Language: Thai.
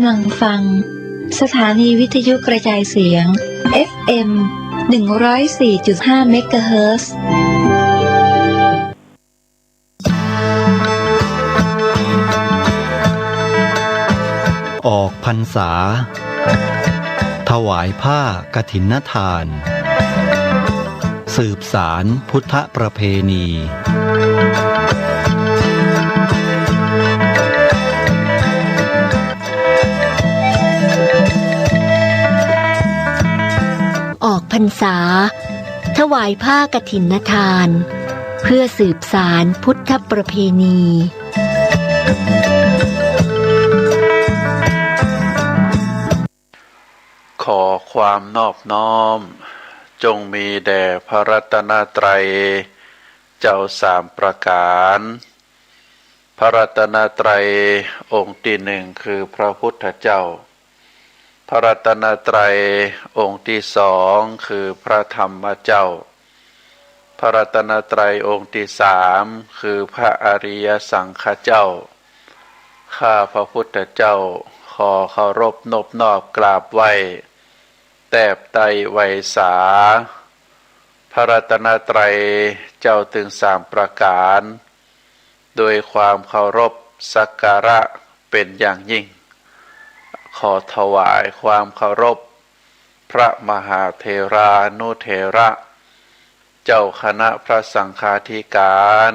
ำลังฟังสถานีวิทยุกระจายเสียง FM 104.5 เมกะเฮิรตซ์ออกพรรษาถวายผ้ากฐินทานสืบสารพุทธประเพณีออกพรรษาถวายผ้ากฐินทานเพื่อสืบสารพุทธประเพณีขอความนอบน้อมจงมีแด่พระรัตนตรัยเจ้าสามประการพระรัตนตรัยองค์ที่หนึ่งคือพระพุทธเจ้าพระรัตนตรัยองค์ที่สองคือพระธรรมเจ้าพระรัตนตรัยองค์ที่สามคือพระอริยสังฆเจ้าข้าพระพุทธเจ้าขอเคารพนบนอบกราบไหว้แตบไตรไวสาพระรัตนตรัยเจ้าถึงสามประการโดยความเคารพสักการะเป็นอย่างยิ่งขอถวายความเคารพพระมหาเถรานุเถระเจ้าคณะพระสังฆาธิการ